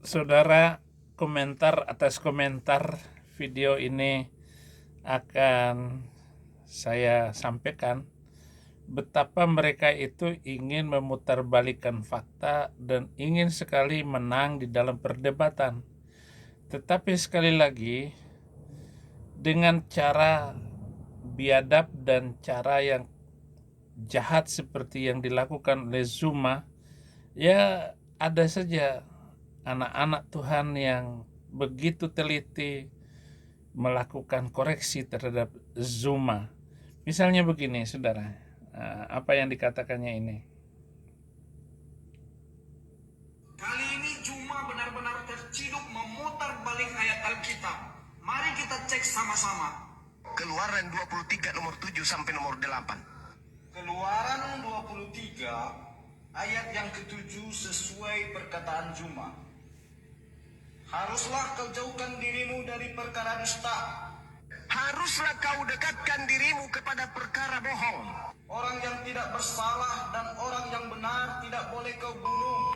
Saudara, komentar atas komentar video ini akan saya sampaikan betapa mereka itu ingin memutarbalikkan fakta dan ingin sekali menang di dalam perdebatan. Tetapi sekali lagi, dengan cara biadab dan cara yang jahat seperti yang dilakukan oleh Zuma, ya ada saja anak-anak Tuhan yang begitu teliti melakukan koreksi terhadap Zuma. Misalnya begini, saudara, apa yang dikatakannya ini. Kali ini Zuma benar-benar terciduk memutar balik ayat Alkitab. Mari kita cek sama-sama. Keluaran 23 nomor 7 sampai nomor 8. Keluaran 23 ayat yang ke-7 sesuai perkataan Zuma. Haruslah kau jauhkan dirimu dari perkara dusta. Haruslah kau dekatkan dirimu kepada perkara bohong. Orang yang tidak bersalah dan orang yang benar tidak boleh kau bunuh.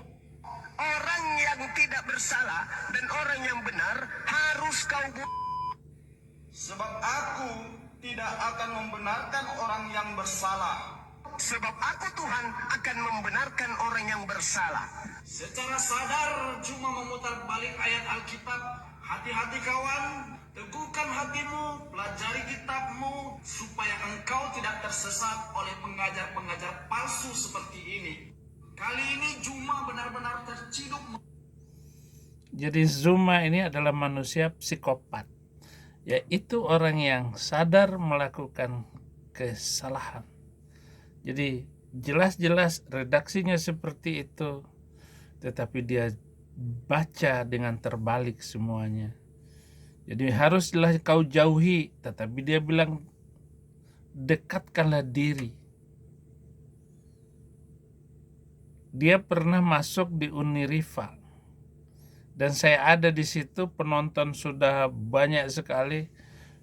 Orang yang tidak bersalah dan orang yang benar harus kau bunuh. Sebab aku tidak akan membenarkan orang yang bersalah. Sebab aku Tuhan akan membenarkan orang yang bersalah. Secara sadar Zuma memutar balik ayat Alkitab. Hati-hati kawan, teguhkan hatimu, pelajari kitabmu, supaya engkau tidak tersesat oleh pengajar-pengajar palsu seperti ini. Kali ini Zuma benar-benar terciduk. Jadi Zuma ini adalah manusia psikopat, yaitu orang yang sadar melakukan kesalahan. Jadi jelas-jelas redaksinya seperti itu, tetapi dia baca dengan terbalik semuanya. Jadi haruslah kau jauhi, tetapi dia bilang dekatkanlah diri. Dia pernah masuk di Uniriva, dan saya ada di situ, penonton sudah banyak sekali,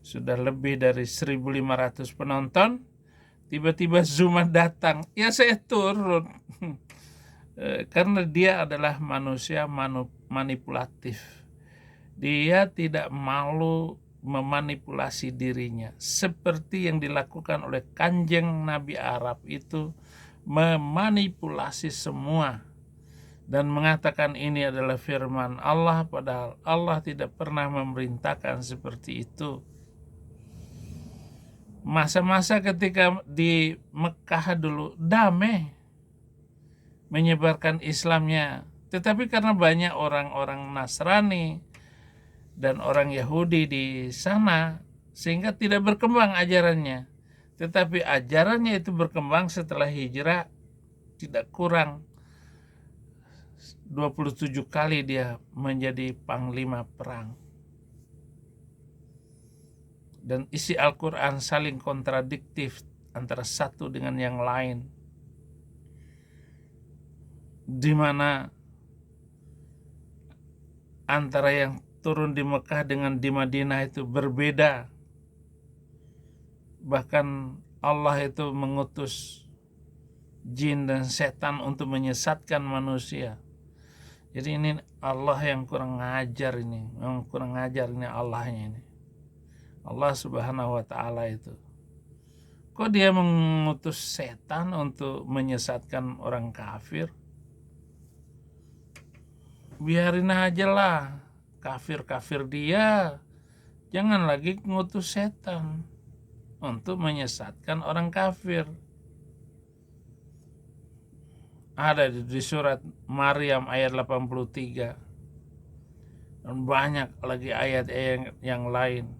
sudah lebih dari 1.500 penonton. Tiba-tiba Zuma datang, ya saya turun. Karena dia adalah manusia manipulatif. Dia tidak malu memanipulasi dirinya, seperti yang dilakukan oleh Kanjeng Nabi Arab itu, memanipulasi semua dan mengatakan ini adalah firman Allah, padahal Allah tidak pernah memerintahkan seperti itu. Masa-masa ketika di Mekah dulu damai menyebarkan Islamnya, tetapi karena banyak orang-orang Nasrani dan orang Yahudi di sana, sehingga tidak berkembang ajarannya. Tetapi ajarannya itu berkembang setelah hijrah, tidak kurang 27 kali dia menjadi panglima perang. Dan isi Al-Quran saling kontradiktif antara satu dengan yang lain, di mana antara yang turun di Mekah dengan di Madinah itu berbeda. Bahkan Allah itu mengutus jin dan setan untuk menyesatkan manusia. Jadi ini Allah yang kurang ngajar ini, yang kurang ngajar ini Allahnya ini. Allah Subhanahu wa Ta'ala itu. Kok dia mengutus setan untuk menyesatkan orang kafir? Biarin aja lah, kafir-kafir dia. Jangan lagi ngutus setan untuk menyesatkan orang kafir. Ada di surat Maryam ayat 83. Dan banyak lagi ayat yang lain.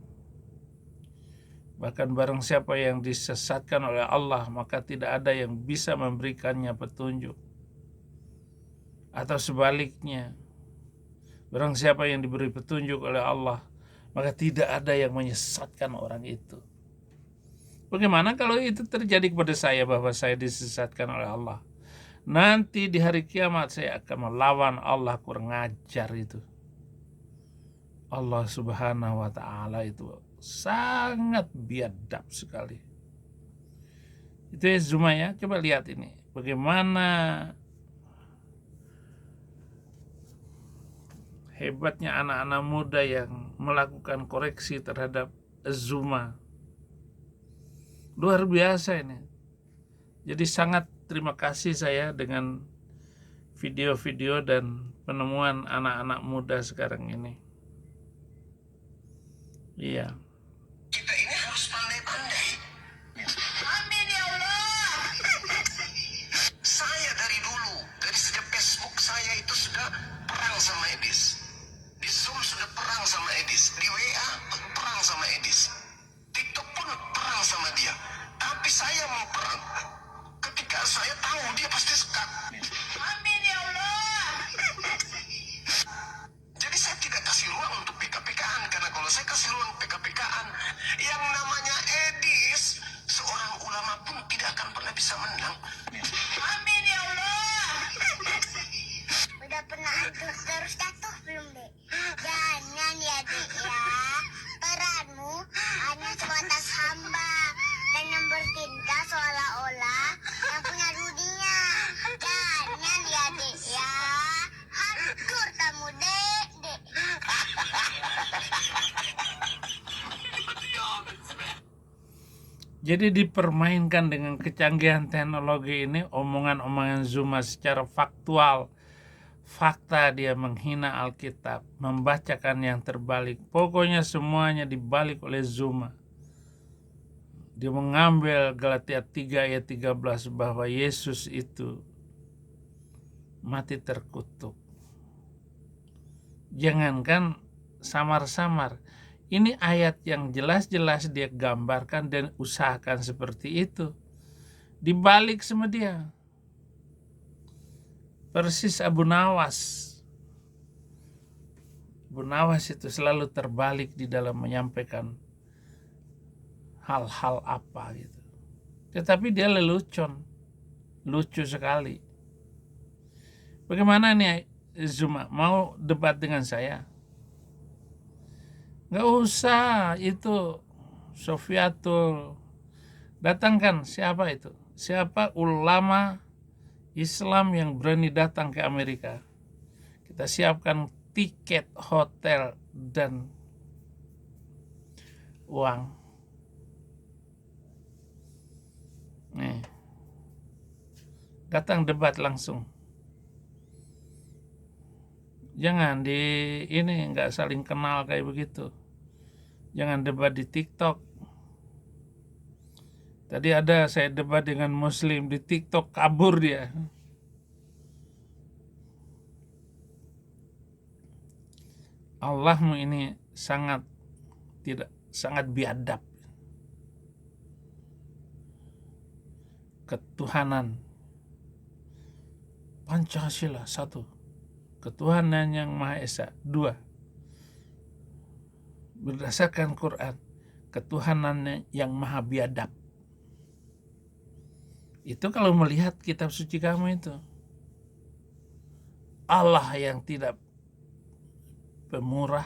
Bahkan barang siapa yang disesatkan oleh Allah, maka tidak ada yang bisa memberikannya petunjuk. Atau sebaliknya, barang siapa yang diberi petunjuk oleh Allah, maka tidak ada yang menyesatkan orang itu. Bagaimana kalau itu terjadi kepada saya, bahwa saya disesatkan oleh Allah? Nanti di hari kiamat saya akan melawan Allah, kurang ajar itu. Allah Subhanahu wa Ta'ala itu sangat biadab sekali. Itu ya Zuma ya, coba lihat ini. Bagaimana hebatnya anak-anak muda yang melakukan koreksi terhadap Zuma. Luar biasa ini. Jadi sangat terima kasih saya dengan video-video dan penemuan anak-anak muda sekarang ini. Iya. Kita ini harus pandai-pandai. Amin ya Allah. Saya dari dulu, dari sejak Facebook saya itu sudah perang sama Edis. Di Zoom sudah perang sama Edis. Di WA perang sama Edis. TikTok pun perang sama dia. Tapi saya mau perang ketika saya tahu dia pasti sekat. Amin ya Allah. Jadi saya tidak kasih ruang untuk PK-PKan, karena kalau saya kasih ruang PK-PKan, yang namanya Edis, seorang ulama pun tidak akan pernah bisa menang. Amin ya Allah. Udah pernah hancur terus jatuh belum, Dek? Jangan ya, Dek, ya. Peranmu hanya sebatas hamba dan yang bertinta seolah-olah yang punya dunia. Jangan ya, Dek, ya. Hancur kamu, Dek, Dek. Jadi dipermainkan dengan kecanggihan teknologi ini, omongan-omongan Zuma secara faktual. Fakta dia menghina Alkitab, membacakan yang terbalik. Pokoknya semuanya dibalik oleh Zuma. Dia mengambil Galatia 3 ayat 13 bahwa Yesus itu mati terkutuk. Jangankan samar-samar. Ini ayat yang jelas-jelas dia gambarkan dan usahakan seperti itu. Dibalik sama dia. Persis Abu Nawas. Abu Nawas itu selalu terbalik di dalam menyampaikan hal-hal apa gitu. Tetapi dia lelucon. Lucu sekali. Bagaimana nih Zuma? Mau debat dengan saya? Nggak usah, itu Sofiatul. Datangkan siapa itu? Siapa ulama Islam yang berani datang ke Amerika? Kita siapkan tiket, hotel, dan uang. Nih. Datang debat langsung. Jangan di ini nggak saling kenal kayak begitu. Jangan debat di TikTok. Tadi ada saya debat dengan Muslim di TikTok, kabur dia. Allahmu ini sangat biadab. Ketuhanan Pancasila 1. Ketuhanan yang Maha Esa 2. Berdasarkan Quran, ketuhanan yang maha biadab. Itu kalau melihat kitab suci kamu itu. Allah yang tidak pemurah,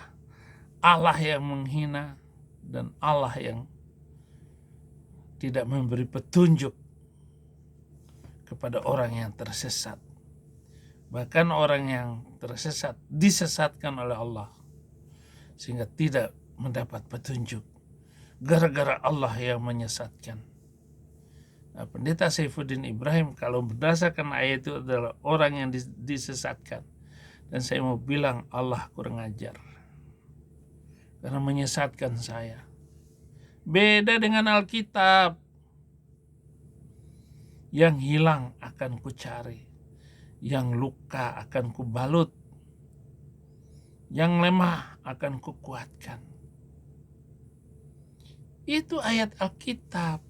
Allah yang menghina, dan Allah yang tidak memberi petunjuk kepada orang yang tersesat. Bahkan orang yang tersesat disesatkan oleh Allah sehingga tidak mendapat petunjuk gara-gara Allah yang menyesatkan. Nah, Pendeta Saifuddin Ibrahim kalau berdasarkan ayat itu adalah orang yang disesatkan. Dan saya mau bilang Allah kurang ajar karena menyesatkan saya. Beda dengan Alkitab. Yang hilang akan kucari, yang luka akan kubalut, yang lemah akan kukuatkan. Itu ayat Alkitab.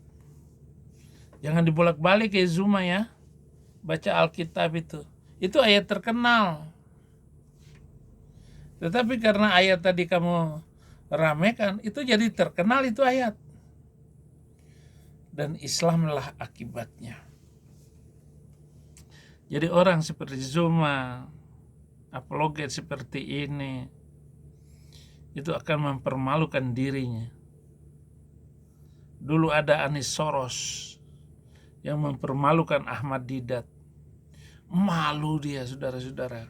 Jangan dibolak-balik ya Zuma ya. Baca Alkitab itu. Itu ayat terkenal. Tetapi karena ayat tadi kamu ramekan, itu jadi terkenal itu ayat. Dan Islamlah akibatnya. Jadi orang seperti Zuma, apologet seperti ini, itu akan mempermalukan dirinya. Dulu ada Anis Soros yang mempermalukan Ahmad Didat. Malu dia, saudara-saudara.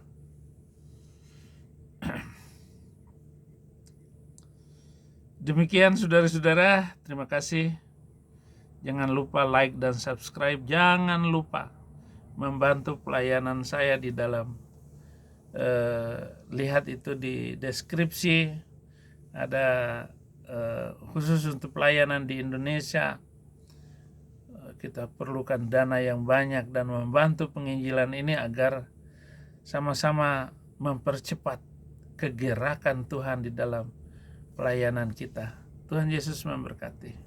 Demikian saudara-saudara, terima kasih. Jangan lupa like dan subscribe. Jangan lupa membantu pelayanan saya di dalam lihat itu di deskripsi. Ada khusus untuk pelayanan di Indonesia. Kita perlukan dana yang banyak dan membantu penginjilan ini agar sama-sama mempercepat kegerakan Tuhan di dalam pelayanan kita. Tuhan Yesus memberkati.